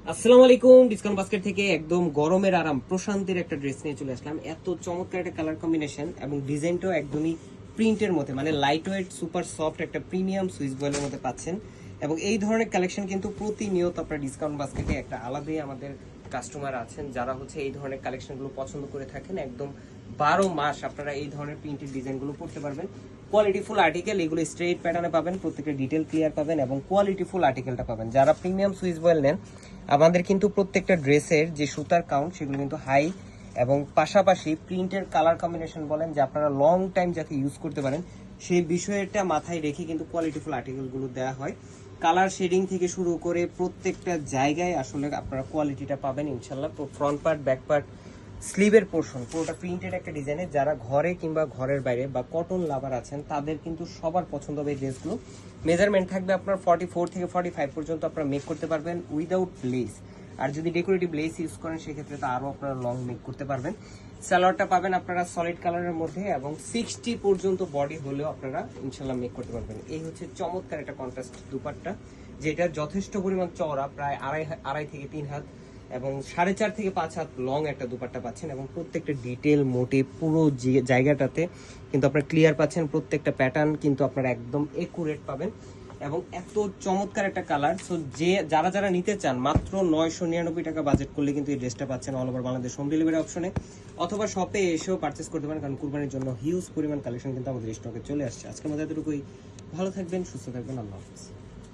আসসালামু আলাইকুম। Discount basket থেকে একদম গরমের আরাম প্রশান্তির একটা ড্রেস নিয়ে চলে আসলাম। এত চমৎকার একটা কালার কম্বিনেশন এবং ডিজাইনটাও একদমই প্রিন্টের মধ্যে, মানে লাইট ওয়েট সুপার সফট একটা প্রিমিয়াম সুইস বয়েলের মধ্যে পাচ্ছেন। এবং এই ধরনের কালেকশন কিন্তু প্রতিনিয়ত আপনার ডিসকাউন্ট বাস্কেটে একটা আলাদাই আমাদের কাস্টমার আছেন যারা হচ্ছে এই ধরনের কালেকশনগুলো পছন্দ করে থাকেন। একদম 12 মাস আপনারা এই ধরনের প্রিন্টেড ডিজাইনগুলো করতে পারবেন। কোয়ালিটিফুল আর্টিকেল, এগুলো স্ট্রেট প্যাটার্নে পাবেন, প্রত্যেকটা ডিটেল ক্লিয়ার পাবেন এবং কোয়ালিটিফুল আর্টিকেলটা পাবেন। যারা প্রিমিয়াম সুইস বয়েল নেন, আমাদের কিন্তু প্রত্যেকটা ড্রেসের যে সুতার কাউন্ট সেগুলো কিন্তু হাই, এবং পাশাপাশি প্রিন্টের কালার কম্বিনেশন বলেন যে আপনারা লং টাইম যাতে ইউজ করতে পারেন সেই বিষয়টা মাথায় রেখে কিন্তু কোয়ালিটিফুল আর্টিকেলগুলো দেওয়া হয়। কালার শেডিং থেকে শুরু করে প্রত্যেকটা জায়গায় আসলে আপনারা কোয়ালিটিটা পাবেন ইনশাল্লাহ। ফ্রন্ট পার্ট, ব্যাক পার্ট, স্লিভের পোর্শন পুরোটা প্রিন্টেড একটা ডিজাইনে। যারা ঘরে কিংবা ঘরের বাইরে বা কটন লাভার আছেন তাদের কিন্তু সবার পছন্দ হবে এই ড্রেসগুলো। মেজারমেন্ট থাকবে আপনার 44 থেকে 45 পর্যন্ত আপনারা মেক করতে পারবেন উইদাউট লেস। আর যদি ডেকোরেটিভ লেস ইউজ করেন সেক্ষেত্রে তো আরও আপনারা লং মেক করতে পারবেন। স্যালোয়ারটা পাবেন আপনারা সলিড কালারের মধ্যে এবং 60 পর্যন্ত বডি হলেও আপনারা ইনশাল্লাহ মেক করতে পারবেন। এই হচ্ছে চমৎকার একটা কন্ট্রাস্ট দুপাট্টা, যেটা যথেষ্ট পরিমাণ চওড়া, প্রায় আড়াই থেকে 3 হাত এবং 4.5 থেকে 5 হাত লং একটা দুপাট্টা পাচ্ছেন। এবং প্রত্যেকটা ডিটেল মোটিভ পুরো জায়গাটাতে কিন্তু আপনারা ক্লিয়ার পাচ্ছেন। প্রত্যেকটা প্যাটার্ন কিন্তু আপনারা একদম একুরেট পাবেন এবং এত চমৎকার একটা কালার। সো যারা যারা নিতে চান মাত্র 999 টাকা বাজেট করলে কিন্তু এই ড্রেসটা পাচ্ছেন all over Bangladesh home delivery অপশনে, অথবা শপে এসেও পারচেস করতে পারেন, কারণ কুরবানির জন্য হিউজ পরিমাণ কালেকশন কিন্তু আমাদের স্টকে চলে আসছে। আজকের মধ্যে এতটুকুই। ভালো থাকবেন, সুস্থ থাকবেন, আল্লাহ হাফেজ।